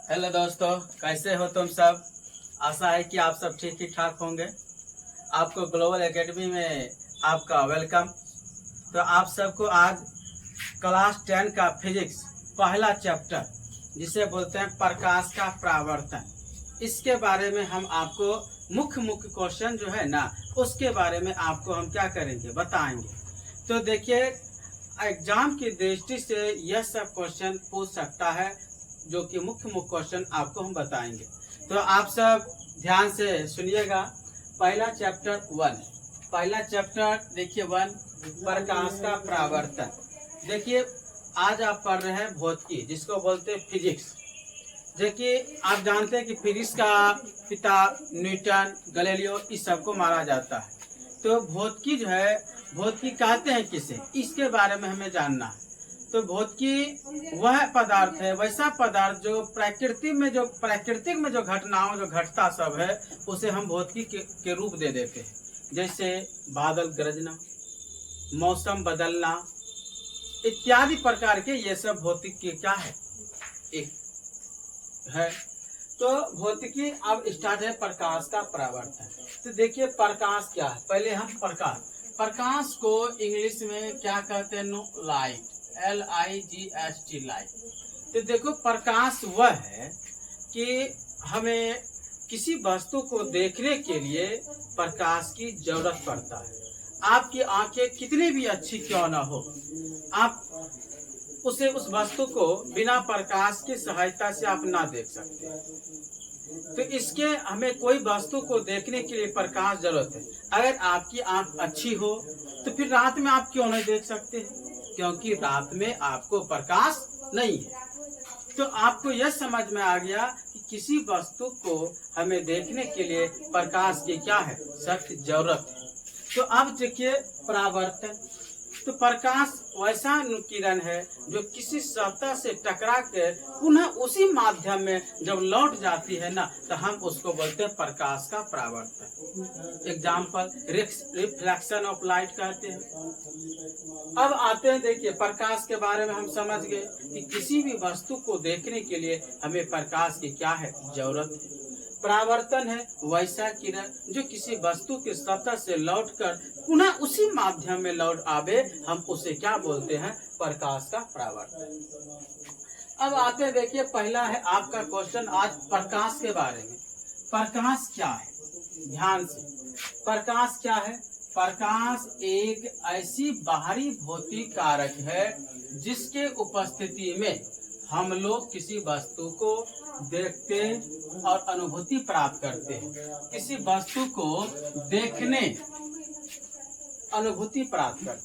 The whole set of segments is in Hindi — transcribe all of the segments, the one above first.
हेलो दोस्तों, कैसे हो तुम सब। आशा है कि आप सब ठीक ही ठाक होंगे। आपको ग्लोबल एकेडमी में आपका वेलकम। तो आप सबको आज क्लास 10 का फिजिक्स पहला चैप्टर जिसे बोलते हैं प्रकाश का परावर्तन, इसके बारे में हम आपको मुख्य क्वेश्चन जो है ना, उसके बारे में आपको हम क्या करेंगे, बताएंगे। तो देखिए, एग्जाम की दृष्टि से यह सब क्वेश्चन पूछ सकता है, जो कि मुख्य क्वेश्चन आपको हम बताएंगे। तो आप सब ध्यान से सुनिएगा। पहला चैप्टर 1, पहला चैप्टर देखिए 1, प्रकाश का परावर्तन। देखिए, आज आप पढ़ रहे हैं भौतिकी, जिसको बोलते हैं फिजिक्स। देखिए, आप जानते हैं कि फिजिक्स का पिता न्यूटन, गैलीलियो, इस सबको माना जाता है। तो भौतिकी जो है, भौतिकी कहते हैं किसे, इसके बारे में हमें जानना है। तो भौतिकी वह पदार्थ है, वैसा पदार्थ जो प्राकृतिक में जो घटनाओं जो घटता सब है, उसे हम भौतिकी के रूप दे देते हैं। जैसे बादल गरजना, मौसम बदलना इत्यादि प्रकार के, ये सब भौतिकी क्या है, एक है। तो भौतिकी अब स्टार्ट है प्रकाश का परावर्तन। तो देखिए, प्रकाश क्या है। पहले हम प्रकाश को इंग्लिश में क्या कहते हैं, लाइट, LIGHT, लाइट। तो देखो, प्रकाश वह है कि हमें किसी वस्तु को देखने के लिए प्रकाश की जरूरत पड़ता है। आपकी आंखें कितनी भी अच्छी क्यों ना हो, आप उस वस्तु को बिना प्रकाश की सहायता से आप ना देख सकते। तो इसके हमें कोई वस्तु को देखने के लिए प्रकाश जरूरत है। अगर आपकी आंख अच्छी हो तो फिर रात में आप क्यों नहीं देख सकते, क्योंकि रात में आपको प्रकाश नहीं है। तो आपको यह समझ में आ गया कि किसी वस्तु को हमें देखने के लिए प्रकाश की क्या है, सख्त जरूरत है। तो अब देखिए परावर्तन। तो प्रकाश वैसा किरण है जो किसी सतह से टकरा कर पुनः उसी माध्यम में जब लौट जाती है ना, तो हम उसको बोलते हैं प्रकाश का परावर्तन। एग्जाम्पल, रिफ्लेक्शन ऑफ लाइट कहते हैं। अब आते हैं, देखिए, प्रकाश के बारे में हम समझ गए कि किसी भी वस्तु को देखने के लिए हमें प्रकाश की क्या है, जरूरत है। परावर्तन है वैसा किरण जो किसी वस्तु के सतह से लौटकर पुनः उसी माध्यम में लौट आवे, हम उसे क्या बोलते हैं, प्रकाश का परावर्तन। अब आते हैं, देखिए, पहला है आपका क्वेश्चन आज प्रकाश के बारे में। प्रकाश क्या है, ध्यान से। प्रकाश क्या है। प्रकाश एक ऐसी बाहरी भौतिक कारक है जिसके उपस्थिति में हम लोग किसी वस्तु को देखते और अनुभूति प्राप्त करते हैं। किसी वस्तु को देखने अनुभूति प्राप्त करते हैं।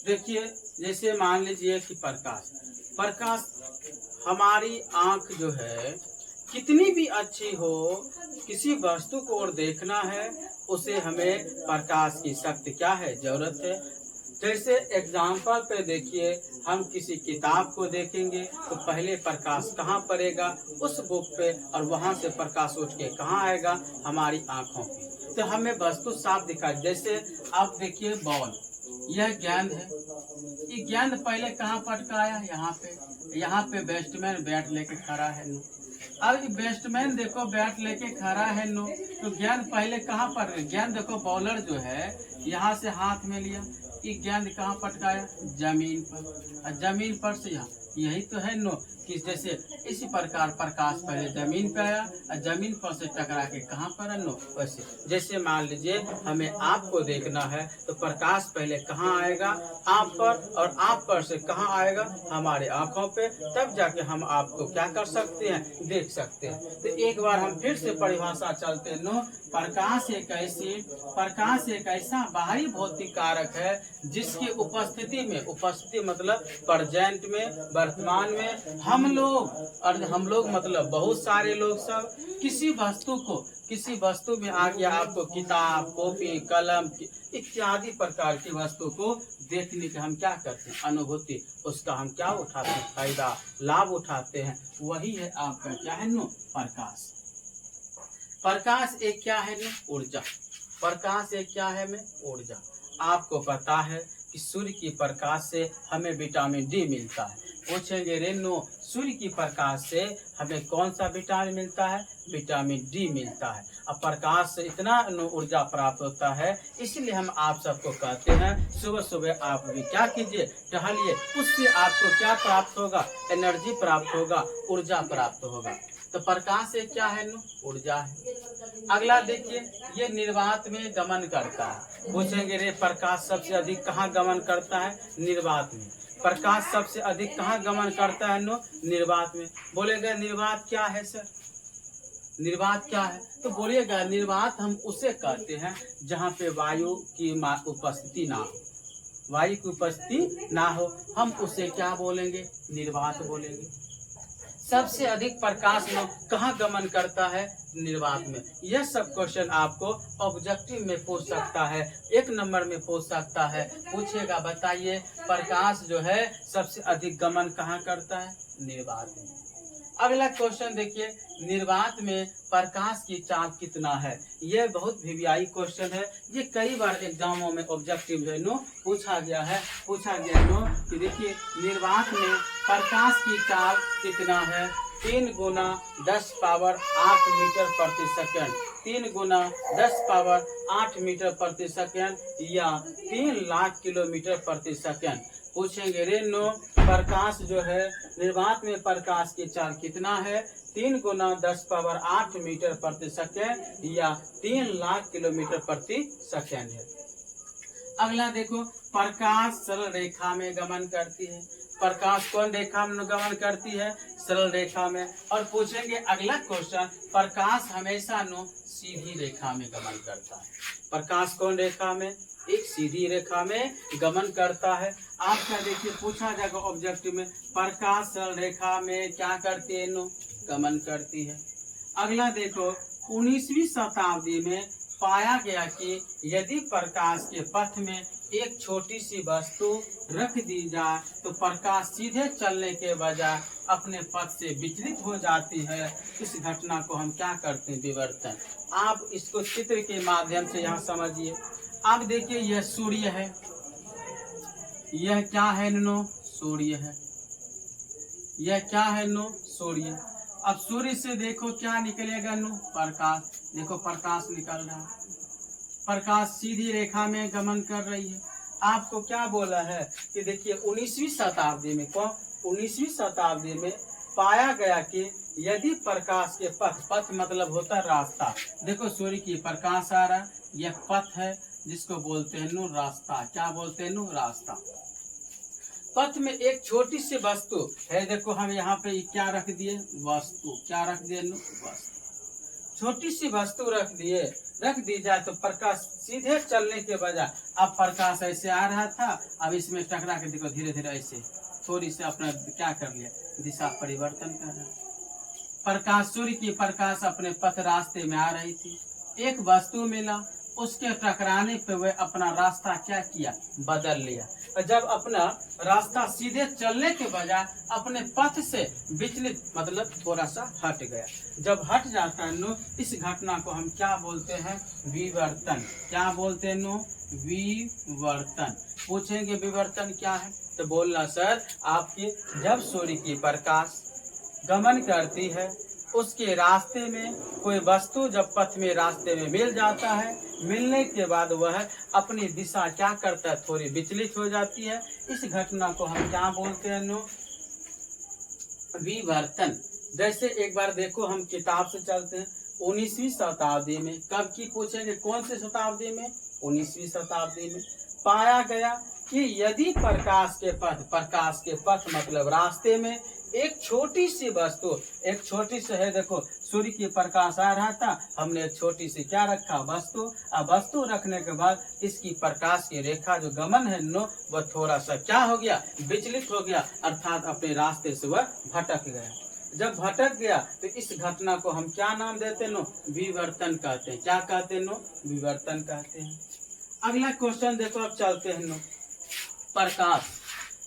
देखिए, जैसे मान लीजिए कि प्रकाश हमारी आंख जो है कितनी भी अच्छी हो, किसी वस्तु को और देखना है, उसे हमें प्रकाश की सख्त क्या है, जरूरत है। जैसे एग्जाम्पल पे देखिए, हम किसी किताब को देखेंगे तो पहले प्रकाश कहाँ पड़ेगा, उस बुक पे, और वहां से प्रकाश उठ के कहाँ आएगा, हमारी आंखों पे। तो हमें वस्तु साफ दिखाई। जैसे आप देखिए बॉल, यह गेंद है। ये गेंद पहले कहाँ पटकाया, यहाँ पे बैट्समैन बैट लेके खड़ा है। अब बैट्समैन देखो बैट लेके खड़ा है, तो गेंद पहले कहाँ पर, गेंद देखो बॉलर जो है यहाँ से हाथ में लिया, ये गेंद कहाँ पटकाया, जमीन पर, और जमीन पर से यहाँ, यही तो है कि जैसे इसी प्रकार प्रकाश पहले जमीन पे आया और जमीन पर से टकरा के कहाँ पर है, वैसे। जैसे मान लीजिए हमें आपको देखना है तो प्रकाश पहले कहाँ आएगा, आप पर, और आप पर से कहाँ आएगा, हमारे आंखों पे, तब जाके हम आपको क्या कर सकते हैं, देख सकते हैं। तो एक बार हम फिर से परिभाषा चलते हैं। प्रकाश एक ऐसा बाहरी भौतिक कारक है जिसकी उपस्थिति में, उपस्थिति मतलब प्रेजेंट में, वर्तमान में, हम लोग मतलब बहुत सारे लोग सब किसी वस्तु में आ गया, आपको किताब, कॉपी, कलम इत्यादि प्रकार की वस्तु को देखने के हम क्या करते हैं, अनुभूति, उसका हम क्या उठाते हैं, फायदा, लाभ उठाते हैं। वही है आपका क्या है, प्रकाश। प्रकाश एक क्या है, ऊर्जा। प्रकाश एक क्या है, ऊर्जा। आपको पता है कि सूर्य की प्रकाश से हमें विटामिन डी मिलता है। पूछेंगे रेनो सूर्य की प्रकाश से हमें कौन सा विटामिन मिलता है? विटामिन डी मिलता है। अब प्रकाश से इतना ऊर्जा प्राप्त होता है, इसलिए हम आप सबको कहते हैं सुबह सुबह आप भी क्या कीजिए, टहलिए। उससे आपको क्या प्राप्त होगा? एनर्जी प्राप्त होगा, ऊर्जा प्राप्त होगा। तो प्रकाश से क्या है? ऊर्जा है। अगला देखिए, ये निर्वात में गमन करता है। पूछेंगे रे प्रकाश सबसे अधिक कहाँ गमन करता है? निर्वात में। प्रकाश सबसे अधिक कहाँ गमन करता है? निर्वात में। बोलेगा निर्वात क्या है सर? निर्वात क्या है? तो बोलिएगा निर्वात हम उसे कहते हैं जहाँ पे वायु की उपस्थिति ना हो। वायु की उपस्थिति ना हो, हम उसे क्या बोलेंगे? निर्वात बोलेंगे। सबसे अधिक प्रकाश कहाँ गमन करता है? निर्वात में। यह सब क्वेश्चन आपको ऑब्जेक्टिव में पूछ सकता है, 1 नंबर में पूछ सकता है। पूछेगा बताइए प्रकाश जो है सबसे अधिक गमन कहाँ करता है? निर्वात में। अगला क्वेश्चन देखिए, निर्वात में प्रकाश की चाल कितना है? यह बहुत वीवीआई क्वेश्चन है। ये कई बार एग्जामों में ऑब्जेक्टिव है पूछा गया है कि देखिए निर्वात में प्रकाश की चाल कितना है? 3 गुना 10 पावर 8 मीटर प्रति सेकंड। 3 गुना 10 पावर 8 मीटर प्रति सेकंड या 3 लाख किलोमीटर प्रति सेकंड। पूछेंगे रेनो प्रकाश जो है निर्वात में प्रकाश की चाल कितना है? 3 गुना 10 पावर 8 मीटर प्रति सेकंड या 3 लाख किलोमीटर प्रति सेकंड है। अगला देखो, प्रकाश सरल रेखा में गमन करती है। प्रकाश कौन रेखा में गमन करती है? सरल रेखा में। और पूछेंगे अगला क्वेश्चन, प्रकाश हमेशा सीधी रेखा में गमन करता है। प्रकाश कौन रेखा में? एक सीधी रेखा में गमन करता है। आपका देखिए पूछा जाएगा ऑब्जेक्टिव में, प्रकाश सरल रेखा में क्या करती है? गमन करती है। अगला देखो, 19वीं शताब्दी में पाया गया कि यदि प्रकाश के पथ में एक छोटी सी वस्तु रख दी जाए तो प्रकाश सीधे चलने के बजाय अपने पथ से विचलित हो जाती है। इस घटना को हम क्या करते हैं? विवर्तन। आप इसको चित्र के माध्यम से यहाँ समझिए। अब देखिए यह सूर्य है, यह क्या है? सूर्य है। यह क्या है? सूर्य। अब सूर्य से देखो क्या निकलेगा? प्रकाश। देखो प्रकाश निकल रहा है। प्रकाश सीधी रेखा में गमन कर रही है। आपको क्या बोला है कि देखिए 19वीं शताब्दी में 19वीं शताब्दी में पाया गया कि यदि प्रकाश के पथ मतलब होता है रास्ता। देखो सूर्य की प्रकाश आ रहा है, यह पथ है जिसको बोलते हैं रास्ता। क्या बोलते हैं? रास्ता। पथ में एक छोटी सी वस्तु है। देखो हम यहाँ पे क्या रख दिए? वस्तु। क्या रख दिए? वस्तु। छोटी सी वस्तु रख दी जाए तो प्रकाश सीधे चलने के बजाय, अब प्रकाश ऐसे आ रहा था, अब इसमें टकरा के देखो धीरे धीरे ऐसे थोड़ी से अपना क्या कर लिया? दिशा परिवर्तन कर रहा है। प्रकाश सूर्य की प्रकाश अपने पथ रास्ते में आ रही थी, एक वस्तु मिला, उसके टकराने पे वह अपना रास्ता क्या किया? बदल लिया। जब अपना रास्ता सीधे चलने के बजाय अपने पथ से विचलित मतलब थोड़ा सा हट गया। जब हट जाता है इस घटना को हम क्या बोलते हैं? विवर्तन। क्या बोलते हैं? विवर्तन। पूछेंगे विवर्तन क्या है? तो बोलना सर आपकी जब सूर्य की प्रकाश गमन करती है, उसके रास्ते में कोई वस्तु जब पथ में रास्ते में मिल जाता है, मिलने के बाद वह अपनी दिशा क्या करता है? थोड़ी विचलित हो जाती है। इस घटना को हम क्या बोलते हैं? विवर्तन। जैसे एक बार देखो हम किताब से चलते हैं, 19वीं शताब्दी में, कब की पूछेंगे? कौन से शताब्दी में? 19वीं शताब्दी में पाया गया कि यदि प्रकाश के पथ मतलब रास्ते में एक छोटी सी वस्तु, एक छोटी सी है, देखो सूर्य की प्रकाश आ रहा था, हमने एक छोटी सी क्या रखा? वस्तु। अब वस्तु रखने के बाद इसकी प्रकाश की रेखा जो गमन है वह थोड़ा सा क्या हो गया? विचलित हो गया, अर्थात अपने रास्ते से वह भटक गया। जब भटक गया तो इस घटना को हम क्या नाम देते हैं? विवर्तन कहते हैं। क्या कहते हैं? विवर्तन कहते हैं। अगला क्वेश्चन देखो, अब चलते हैं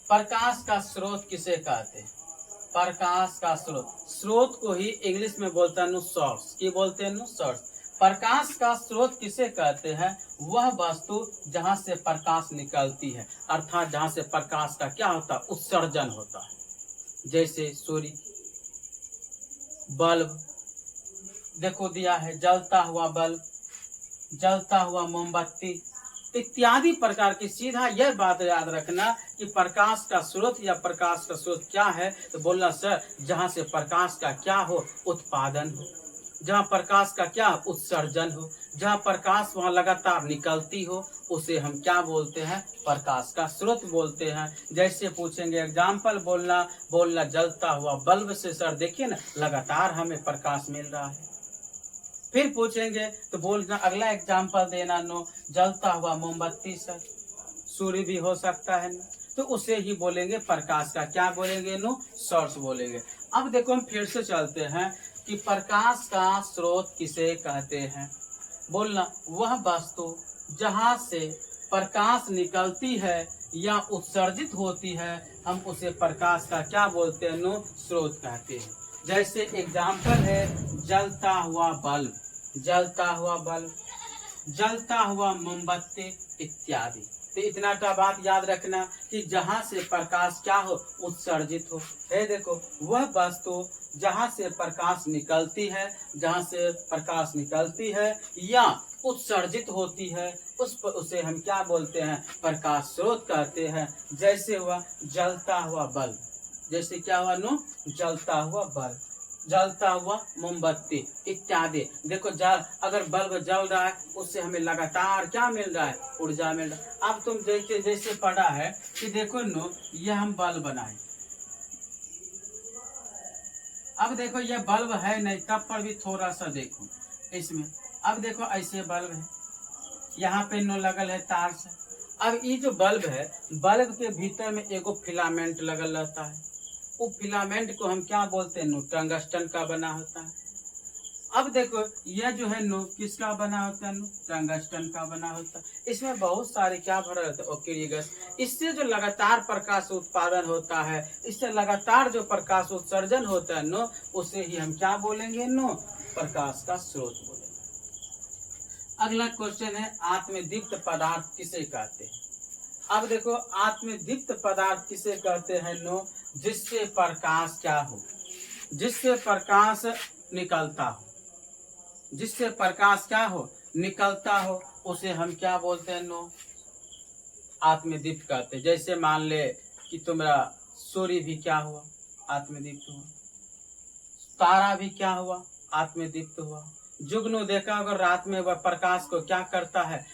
प्रकाश का स्रोत किसे कहते हैं? प्रकाश का स्रोत को ही इंग्लिश में बोलते हैं सोर्स। की बोलते हैं? सोर्स। प्रकाश का स्रोत किसे कहते हैं? वह वस्तु जहां से प्रकाश निकलती है, अर्थात जहां से प्रकाश का क्या होता है? उत्सर्जन होता है। जैसे सूर्य, बल्ब देखो दिया है, जलता हुआ बल्ब, जलता हुआ मोमबत्ती इत्यादि प्रकार की। सीधा यह बात याद रखना कि प्रकाश का स्रोत या प्रकाश का स्रोत क्या है, तो बोलना सर जहाँ से प्रकाश का क्या हो उत्पादन हो, जहाँ प्रकाश का क्या उत्सर्जन हो, जहाँ प्रकाश वहाँ लगातार निकलती हो, उसे हम क्या बोलते हैं, प्रकाश का स्रोत बोलते हैं। जैसे पूछेंगे एग्जाम्पल बोलना, बोलना जलता हुआ बल्ब से सर देखिए ना लगातार हमें प्रकाश मिल रहा है। फिर पूछेंगे तो बोलना अगला एग्जाम्पल देना नो, जलता हुआ मोमबत्ती से, सूर्य भी हो सकता है ना, तो उसे ही बोलेंगे प्रकाश का क्या बोलेंगे नो, सोर्स बोलेंगे। अब देखो हम फिर से चलते हैं कि प्रकाश का स्रोत किसे कहते हैं। बोलना वह वस्तु जहाँ से प्रकाश निकलती है या उत्सर्जित होती है, हम उसे प्रकाश का क्या बोलते हैं नो, स्रोत कहते हैं। जैसे एग्जाम्पल है जलता हुआ बल्ब, जलता हुआ बल्ब, जलता हुआ मोमबत्ती इत्यादि। तो इतना का बात याद रखना कि जहाँ से प्रकाश क्या हो उत्सर्जित हो। है देखो वह वस्तु जहाँ से प्रकाश निकलती है, जहाँ से प्रकाश निकलती है या उत्सर्जित होती है, उसे हम क्या बोलते हैं, प्रकाश स्रोत कहते हैं। जैसे हुआ जलता हुआ बल्ब, जैसे क्या हुआ नो, जलता हुआ बल्ब, जलता हुआ मोमबत्ती इत्यादि। देखो जल अगर बल्ब जल रहा है उससे हमें लगातार क्या मिल रहा है, ऊर्जा मिल रहा है। अब तुम देखते जैसे पढ़ा है कि देखो नो ये हम बल्ब बनाए, अब देखो ये बल्ब है नहीं तब पर भी थोड़ा सा देखो इसमें, अब देखो ऐसे बल्ब है, यहाँ पे नो लगल है तार से। अब ये जो बल्ब है, बल्ब के भीतर में एगो फिलामेंट लगल रहता है, वो फिलामेंट को हम क्या बोलते हैं नो, टंगस्टन का बना होता है। अब देखो यह जो है नो किसका बना होता है नो, टंगस्टन का बना होता है। इसमें बहुत सारे क्या भरा रहता है, ओक्सीजन गैस। इससे जो लगातार प्रकाश उत्पादन होता है, इससे लगातार जो प्रकाश उत्सर्जन होता है नो, उसे ही हम क्या बोलेंगे नो, प्रकाश का स्रोत बोलेंगे। अगला क्वेश्चन है आत्मदीप्त पदार्थ किसे कहते हैं। अब देखो आत्मदीप्त पदार्थ किसे कहते हैं नो, जिससे प्रकाश क्या हो, जिससे प्रकाश निकलता हो, जिससे प्रकाश क्या हो निकलता हो, उसे हम क्या बोलते हैं नो, आत्मदीप्त कहते हैं। जैसे मान ले कि तुम्हारा सूर्य भी क्या हुआ, आत्मदीप्त हुआ, तारा भी क्या हुआ, आत्मदीप्त हुआ। जुगनू देखा अगर रात में वह प्रकाश को क्या करता है,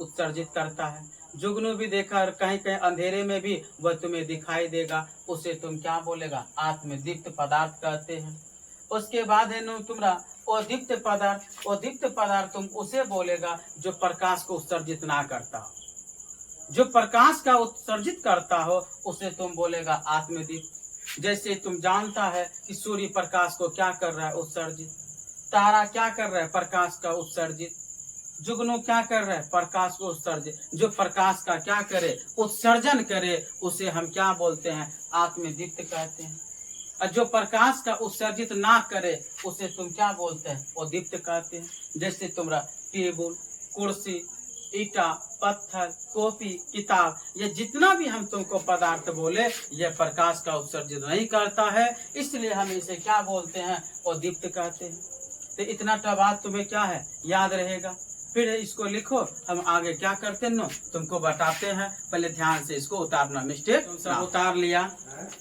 उत्सर्जित करता है। जुगनू भी देखा कहीं कहीं अंधेरे में भी वह तुम्हें दिखाई देगा, उसे तुम क्या बोलेगा, आत्मदीप्त पदार्थ कहते हैं। उसके बाद है नो तुम्हारा अदीप्त पदार्थ, अदीप्त पदार्थ तुम उसे बोलेगा जो प्रकाश को उत्सर्जित ना करता हो, जो प्रकाश का उत्सर्जित करता हो उसे तुम बोलेगा आत्मदीप्त। जैसे तुम जानता है कि सूर्य प्रकाश को क्या कर रहा है, उत्सर्जित। तारा क्या कर रहा है, प्रकाश का उत्सर्जित। जुगनू क्या कर रहा है, प्रकाश को उत्सर्जित। जो प्रकाश का क्या करे, उत्सर्जन करे, उसे हम क्या बोलते हैं, आत्मदीप्त कहते हैं। और जो प्रकाश का उत्सर्जित ना करे उसे तुम क्या बोलते हैं, अदीप्त कहते हैं। जैसे तुम्हारा टेबल, कुर्सी, ईटा, पत्थर, कॉपी, किताब, ये जितना भी हम तुमको पदार्थ बोले ये प्रकाश का उत्सर्जित नहीं करता है, इसलिए हम इसे क्या बोलते हैं, अदीप्त कहते हैं। तो इतना टा बात तुम्हें क्या है याद रहेगा। फिर इसको लिखो, हम आगे क्या करते हैं नो तुमको बताते हैं। पहले ध्यान से इसको उतारना, मिस्टेक तुम सब उतार लिया,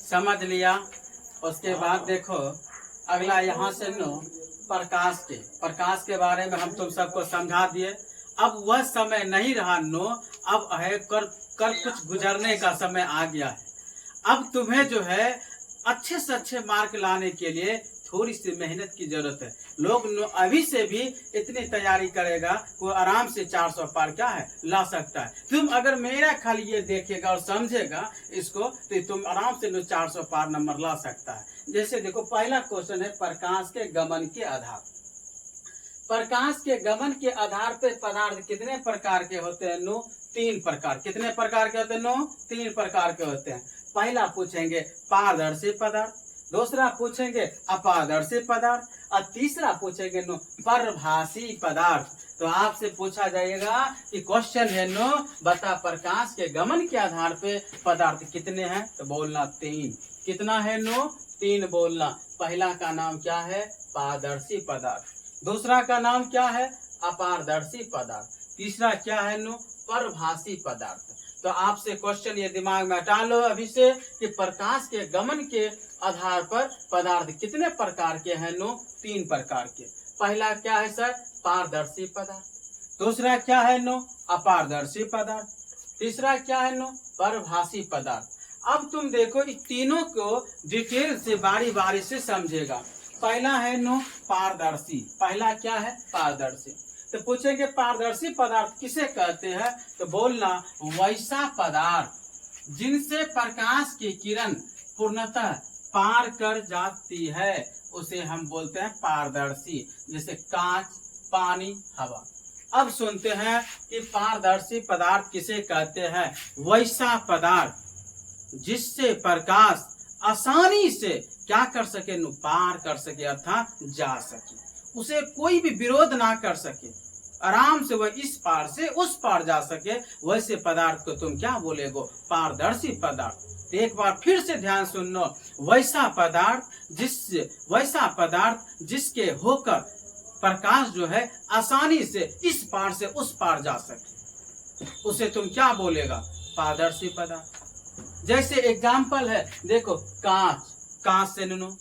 समझ लिया। उसके बाद देखो अगला यहाँ से नो प्रकाश के बारे में हम तुम सबको समझा दिए। अब वह समय नहीं रहा नो, अब है कर कुछ गुजरने का समय आ गया है। अब तुम्हें जो है अच्छे से अच्छे मार्क लाने के लिए थोड़ी सी मेहनत की जरूरत है। लोग अभी से भी इतनी तैयारी करेगा वो आराम से 400 पार क्या है ला सकता है। तुम अगर मेरा खाली ये देखेगा और समझेगा इसको तो तुम आराम से 400 पार नंबर ला सकता है। जैसे देखो पहला क्वेश्चन है प्रकाश के गमन के आधार। प्रकाश के गमन के आधार पे पदार्थ कितने प्रकार के होते हैं नो, 3 प्रकार। कितने प्रकार के होते हैं नो, 3 प्रकार के होते हैं। पहला पूछेंगे पारदर्शी पदार्थ, दूसरा पूछेंगे अपारदर्शी पदार्थ और तीसरा पूछेंगे नो परभासी पदार्थ। तो आपसे पूछा जाएगा कि क्वेश्चन है नो बता प्रकाश के गमन के आधार पे पदार्थ कितने हैं, तो बोलना 3। कितना है नो? 3 बोलना। पहला का नाम क्या है? पारदर्शी पदार्थ। दूसरा का नाम क्या है? अपारदर्शी पदार्थ। तीसरा क्या है नो? परभासी पदार्थ। तो आपसे क्वेश्चन ये दिमाग में हटा लो अभी से कि प्रकाश के गमन के आधार पर पदार्थ कितने प्रकार के हैं नो? 3 प्रकार के। पहला क्या है सर? पारदर्शी पदार्थ। दूसरा क्या है नो? अपारदर्शी पदार्थ। तीसरा क्या है नो? परभासी पदार्थ। अब तुम देखो इस तीनों को डिटेल से बारी बारी से समझेगा। पहला है नो पारदर्शी। पहला क्या है? पारदर्शी। तो पूछेंगे पारदर्शी पदार्थ किसे कहते हैं? तो बोलना वैसा पदार्थ जिनसे प्रकाश की किरण पूर्णतः पार कर जाती है उसे हम बोलते हैं पारदर्शी। जैसे कांच, पानी, हवा। अब सुनते हैं कि पारदर्शी पदार्थ किसे कहते हैं? वैसा पदार्थ जिससे प्रकाश आसानी से क्या कर सके? नु पार कर सके अर्थात जा सके, उसे कोई भी विरोध ना कर सके, आराम से वह इस पार से उस पार जा सके, वैसे पदार्थ को तुम क्या बोलेगो? पारदर्शी पदार्थ। तो एक बार फिर से ध्यान सुनो, वैसा पदार्थ जिसके होकर प्रकाश जो है आसानी से इस पार से उस पार जा सके, उसे तुम क्या बोलेगा? पारदर्शी पदार्थ। जैसे एग्जाम्पल है, देखो कांच से नो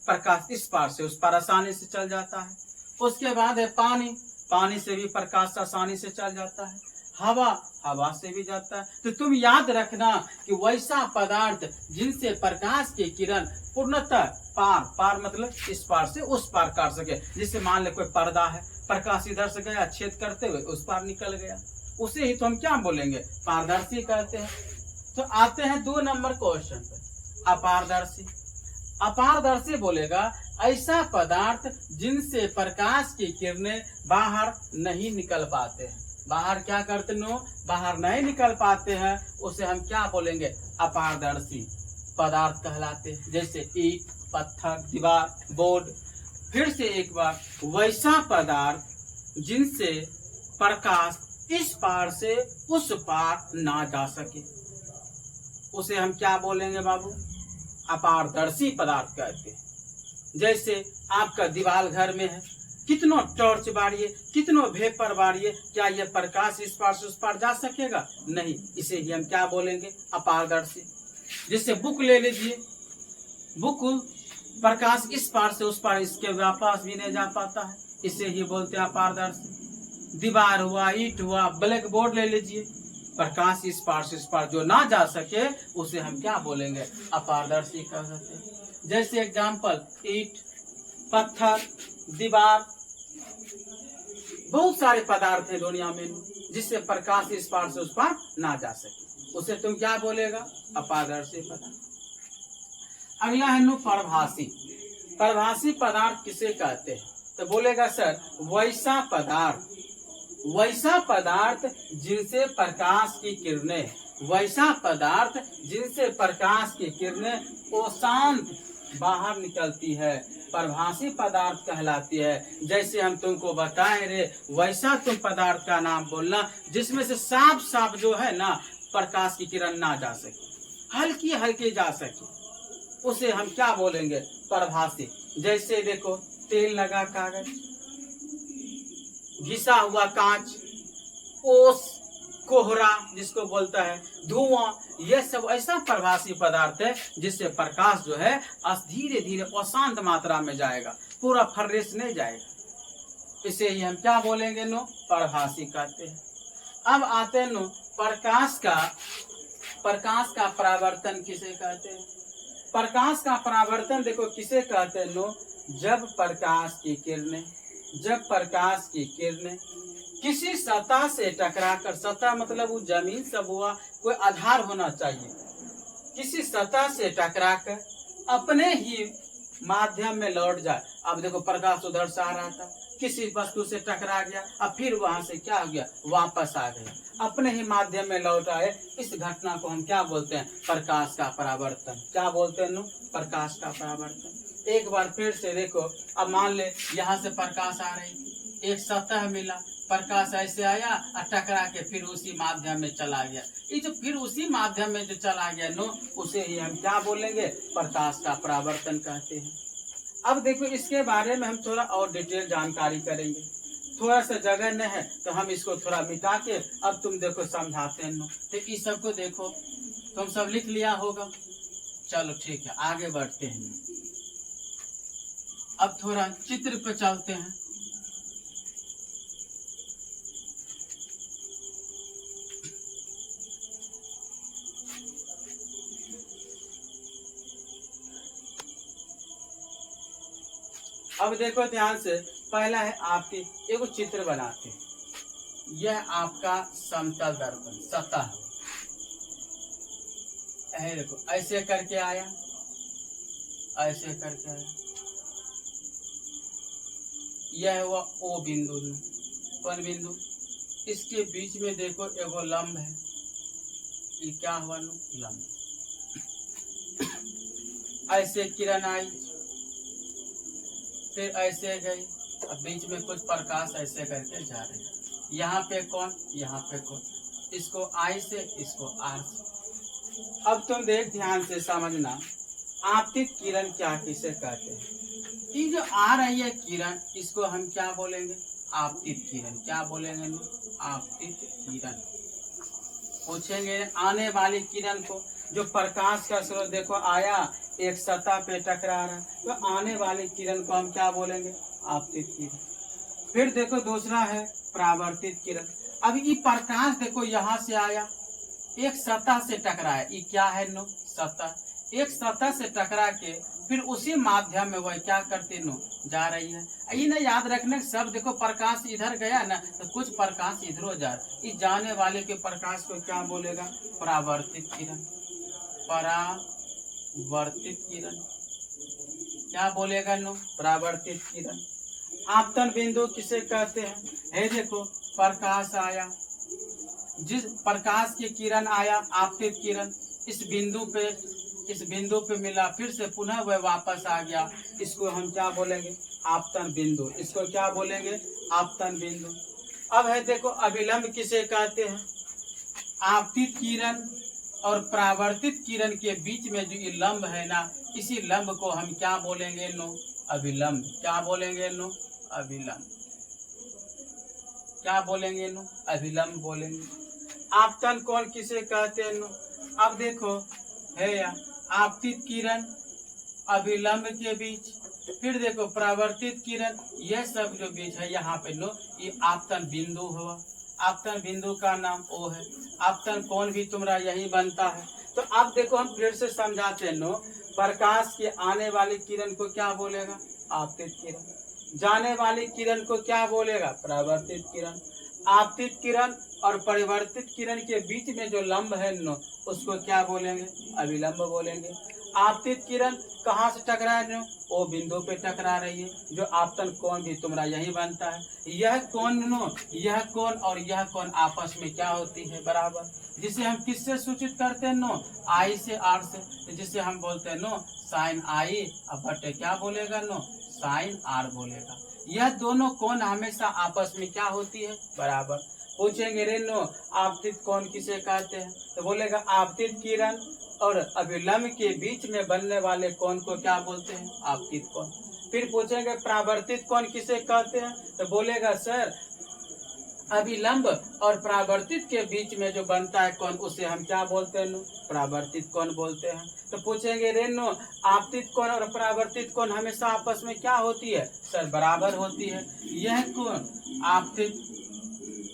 प्रकाश इस पार से उस पार आसानी से चल जाता है। उसके बाद है पानी से भी प्रकाश आसानी से चल जाता है। हवा से भी जाता है। तो तुम याद रखना कि वैसा पदार्थ जिनसे प्रकाश की किरण पूर्णतः पार मतलब इस पार से उस पार कर सके। जिससे मान ले कोई पर्दा है, प्रकाश इधर से गया, छेद करते हुए उस पार निकल गया, उसे ही तो हम क्या बोलेंगे? पारदर्शी कहते हैं। तो आते हैं 2 नंबर क्वेश्चन पे, अपारदर्शी। अपारदर्शी बोलेगा ऐसा पदार्थ जिनसे प्रकाश की किरणें बाहर नहीं निकल पाते हैं। बाहर क्या करते नो? बाहर नहीं निकल पाते हैं, उसे हम क्या बोलेंगे? अपारदर्शी पदार्थ कहलाते हैं। जैसे ईंट, पत्थर, दीवार, बोर्ड। फिर से एक बार, वैसा पदार्थ जिनसे प्रकाश इस पार से उस पार ना जा सके, उसे हम क्या बोलेंगे बाबू? अपारदर्शी पदार्थ कहते हैं। जैसे आपका दीवार घर में है, कितनो टॉर्च बारिए, कितनो वेपर बारिए, क्या यह प्रकाश इस पार से उस पार जा सकेगा? नहीं। इसे ही हम क्या बोलेंगे? अपारदर्शी। जैसे बुक ले लीजिए, बुक प्रकाश इस पार से उस पार इसके वापस भी नहीं जा पाता है, इसे ही बोलते हैं अपारदर्शी। दीवार हुआ, ईंट हुआ, ब्लैक बोर्ड ले लीजिए, प्रकाश इस पार से इस पार जो ना जा सके उसे हम क्या बोलेंगे? अपारदर्शी कह सकते हैं। जैसे एग्जाम्पल, ईंट, पत्थर, दीवार, बहुत सारे पदार्थ है दुनिया में जिससे प्रकाश इस पार से उस पार ना जा सके, उसे तुम क्या बोलेगा? अपारदर्शी पदार्थ। अगला है नु परभासी। परभासी पदार्थ किसे कहते हैं? तो बोलेगा सर वैसा पदार्थ जिनसे प्रकाश की किरणें, वैसा पदार्थ जिनसे प्रकाश की किरणें शांत बाहर निकलती है, परभासी पदार्थ कहलाती है। जैसे हम तुमको बताएं रे, वैसा तुम पदार्थ का नाम बोलना जिसमें से साफ जो है ना प्रकाश की किरण ना जा सके, हल्की जा सके, उसे हम क्या बोलेंगे? परभासी। जैसे देखो, तेल लगा कागज, घिसा हुआ कांच, ओस, कोहरा जिसको बोलता है, धुआं, यह सब ऐसा परभासी पदार्थ है जिससे प्रकाश जो है धीरे धीरे अशांत मात्रा में जाएगा, पूरा फर्रेश नहीं जाएगा। इसे ही हम क्या बोलेंगे नो? परभासी कहते हैं। अब आते हैं नो प्रकाश का परावर्तन किसे कहते हैं? प्रकाश का परावर्तन देखो किसे कहते हैं नो? जब प्रकाश की किरणें किसी सतह से टकराकर, सतह मतलब वो जमीन सब हुआ, कोई आधार होना चाहिए, किसी सतह से टकराकर अपने ही माध्यम में लौट जाए। अब देखो प्रकाश उधर से आ रहा था, किसी वस्तु से टकरा गया, अब फिर वहां से क्या हो गया? वापस आ गया, अपने ही माध्यम में लौट आए। इस घटना को हम क्या बोलते हैं? प्रकाश का परावर्तन। क्या बोलते हैं नु? प्रकाश का परावर्तन। एक बार फिर से देखो, अब मान ले यहाँ से प्रकाश आ रही, एक सतह मिला, प्रकाश ऐसे आया और टकरा के फिर उसी माध्यम में चला गया। ये जो फिर उसी माध्यम में जो चला गया नो, उसे ही हम क्या बोलेंगे, प्रकाश का परावर्तन कहते हैं। अब देखो इसके बारे में हम थोड़ा और डिटेल जानकारी करेंगे। थोड़ा सा जगह न है तो हम इसको थोड़ा मिटा के अब तुम देखो समझाते हैं नो। तो इस सबको देखो, तुम सब लिख लिया होगा। चलो ठीक है, आगे बढ़ते हैं। अब थोड़ा चित्र पे चलते हैं। अब देखो ध्यान से, पहला है आपके एगो चित्र बनाते हैं। यह आपका समतल दर्पण सतह है। देखो ऐसे करके आया, ऐसे करके आया, यह हुआ ओ बिंदु, कौन बिंदु, इसके बीच में देखो एगो लंब है। ये क्या हुआ नु, लंब। ऐसे किरण आई, फिर ऐसे गई, अब बीच में कुछ प्रकाश ऐसे करके जा रही है। यहाँ पे कौन, यहाँ पे कौन, इसको आई से, इसको आर से। अब तुम देख ध्यान से समझना, आपतित किरण क्या किसे कहते हैं। ये जो आ रही है किरण, इसको हम क्या बोलेंगे, आपतित किरण। क्या बोलेंगे, आपतित किरण। पूछेंगे आने वाली किरण को, जो प्रकाश का स्रोत देखो आया, एक सतह पे टकरा रहा है, तो आने वाली किरण को हम क्या बोलेंगे, आपतित किरण। फिर देखो दूसरा है परावर्तित किरण। अब ये प्रकाश देखो यहाँ से आया, एक सतह से टकराया, ये क्या है नो, सतह। एक सतह से टकरा के फिर उसी माध्यम में वह क्या करती नो, जा रही है। ये ना याद रखने, सब देखो प्रकाश इधर गया ना, तो कुछ प्रकाश इधर जा रहा। इस जाने वाले के प्रकाश को क्या बोलेगा, परावर्तित किरण। परावर्तित किरण क्या बोलेगा नो, परावर्तित किरण। आपतन बिंदु किसे कहते हैं, है देखो प्रकाश आया, जिस प्रकाश की किरण आया, आपतित किरण, इस बिंदु पे मिला, फिर से पुनः वह वापस आ गया, इसको हम क्या बोलेंगे, आपतन बिंदु। इसको क्या बोलेंगे, आपतन बिंदु। अब है देखो अभिलंब किसे कहते हैं, आपतित किरण और परावर्तित किरण के बीच में जो ये लंब है ना, इसी लंब को हम क्या बोलेंगे नो, अभिलंब। क्या बोलेंगे नो, अभिलंब। क्या बोलेंगे नो, अभिलंब बोलेंगे। आपतन कोण किसे कहते हैं नो। अब देखो है या आपतित किरण अभिलंब के बीच, फिर देखो परावर्तित किरण, यह सब जो बीच है यहाँ पे नो, ये आपतन बिंदु हुआ। आपतन बिंदु का नाम ओ है। आपतन कोण भी तुम्हारा यही बनता है। तो अब देखो हम फिर से समझाते हैं नो, प्रकाश के आने वाली किरण को क्या बोलेगा, आपतित किरण। जाने वाली किरण को क्या बोलेगा, परावर्तित किरण। आपतित किरण और परिवर्तित किरण के बीच में जो लंब है नो, उसको क्या बोलेंगे, अभिलंब बोलेंगे। आपतित किरण कहाँ से टकरा रही है, ओ बिंदु पे टकरा रही है, जो आपतन कोण भी तुम्हारा यही बनता है। यह कोण नो, यह कोण और यह कोण आपस में क्या होती है, बराबर। जिसे हम किससे सूचित करते हैं नो, आई से, आर से। जिसे हम बोलते हैं नो साइन आई, अब बटे क्या बोलेगा नो, साइन आर बोलेगा। यह दोनों कोण हमेशा आपस में क्या होती है, बराबर। पूछेंगे रे नो आपतित कोण किसे कहते हैं, तो बोलेगा आपतित किरण और अभिलंब के बीच में बनने वाले कोण को क्या बोलते हैं, आपतित कोण। फिर पूछेंगे परावर्तित कोण किसे कहते हैं, तो बोलेगा सर अभिलंब और परावर्तित के बीच में जो बनता है कोण, उसे हम क्या बोलते हैं नो, परावर्तित कोण बोलते हैं। तो पूछेंगे रे नो आपतित कोण और परावर्तित कोण हमेशा आपस में क्या होती है, सर बराबर होती है। यह कोण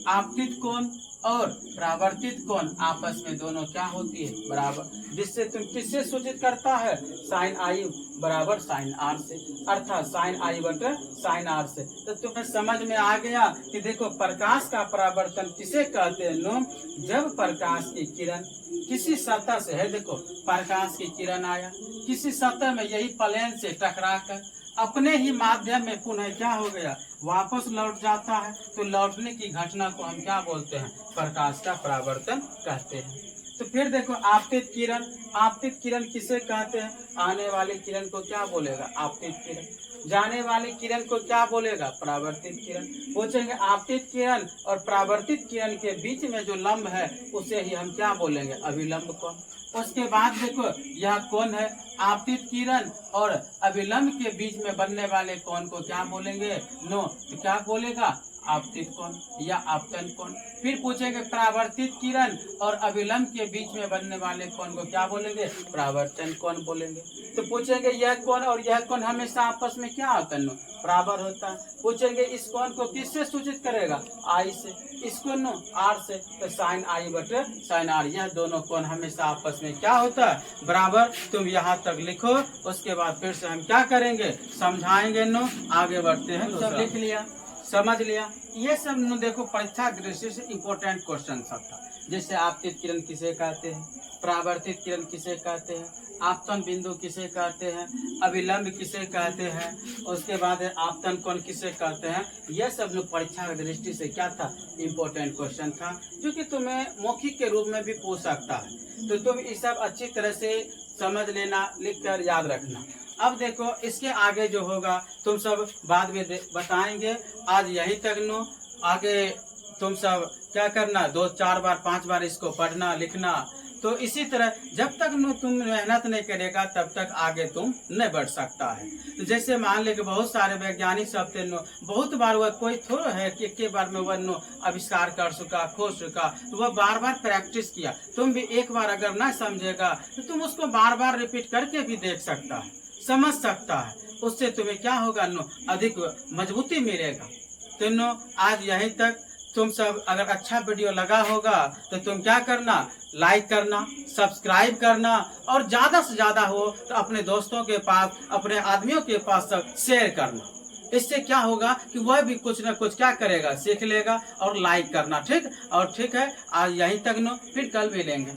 आपतित कोण और परावर्तित कोण आपस में दोनों क्या होती है, बराबर। जिससे तुम किससे सूचित करता है, साइन आई बराबर साइन आर से, अर्थात साइन आई बटे साइन आर से। तो तुम्हें समझ में आ गया कि देखो प्रकाश का परावर्तन किसे कहते हैं नो, जब प्रकाश की किरण किसी सतह से है, देखो प्रकाश की किरण आया किसी सतह में, यही प्लेन से टकरा कर अपने ही माध्यम में पुनः क्या हो गया, वापस लौट जाता है। तो लौटने की घटना को हम क्या बोलते हैं, प्रकाश का परावर्तन कहते हैं। तो फिर देखो आपतित किरण, आपतित किरण किसे कहते हैं, आने वाली किरण को क्या बोलेगा, आपतित किरण। जाने वाली किरण को क्या बोलेगा? परावर्तित किरण। पूछेंगे आपतित किरण और परावर्तित किरण के बीच में जो लंब है उसे ही हम क्या बोलेंगे? अभिलंब कोण। उसके बाद देखो यह कोण है, आपतित किरण और अभिलंब के बीच में बनने वाले कोण को क्या बोलेंगे? नो, तो क्या बोलेगा? आपतित कोण या आपतन कोण। फिर पूछेंगे परावर्तित किरण और अभिलंब के बीच में बनने वाले कोण को क्या बोलेंगे? परावर्तन कोण बोलेंगे। तो पूछेंगे यह कोण और यह कोण हमेशा आपस में क्या होता है? बराबर होता है। पूछेंगे इस कोण को किससे सूचित करेगा? आई से। इसको नो आर से, तो साइन आई बटे साइन आर। यह दोनों कोण हमेशा आपस में क्या होता है? बराबर। तुम यहाँ तक लिखो, उसके बाद फिर से हम क्या करेंगे? समझाएंगे। नो आगे बढ़ते हैं। सब लिख लिया, समझ लिया। ये सब नो देखो परीक्षा दृष्टि से इम्पोर्टेंट क्वेश्चन सब था। जैसे आपतित किरण किसे कहते हैं, परावर्तित किरण किसे कहते हैं, आपतन बिंदु किसे कहते हैं, अभिलंब किसे कहते हैं, उसके बाद आपतन कोण किसे कहते हैं। यह सब लोग परीक्षा की दृष्टि से क्या था? इम्पोर्टेंट क्वेश्चन था, जो कि तुम्हें मौखिक के रूप में भी पूछ सकता है। तो तुम ये सब अच्छी तरह से समझ लेना, लिख कर याद रखना। अब देखो इसके आगे जो होगा तुम सब बाद में बताएंगे। आज यहीं तक नो, आगे तुम सब क्या करना? 2, 4 बार 5 बार इसको पढ़ना लिखना। तो इसी तरह जब तक नो तुम मेहनत नहीं करेगा तब तक आगे तुम नहीं बढ़ सकता है। तो जैसे मान ले कि बहुत सारे वैज्ञानिक सब थे नो, बहुत बार वह कोई थोड़ा है कि एक बार में वह नो आविष्कार कर चुका, खोज चुका, तो वह बार बार प्रैक्टिस किया। तुम भी एक बार अगर ना समझेगा तो तुम उसको बार बार रिपीट करके भी देख सकता है, समझ सकता है। उससे तुम्हें क्या होगा? नो अधिक मजबूती मिलेगा। तो नो आज यहीं तक। तुम सब अगर अच्छा वीडियो लगा होगा तो तुम क्या करना? लाइक करना, सब्सक्राइब करना, और ज्यादा से ज्यादा हो तो अपने दोस्तों के पास, अपने आदमियों के पास सब शेयर करना। इससे क्या होगा कि वह भी कुछ ना कुछ क्या करेगा? सीख लेगा। और लाइक करना, ठीक। और ठीक है, आज यहीं तक नो, फिर कल मिलेंगे।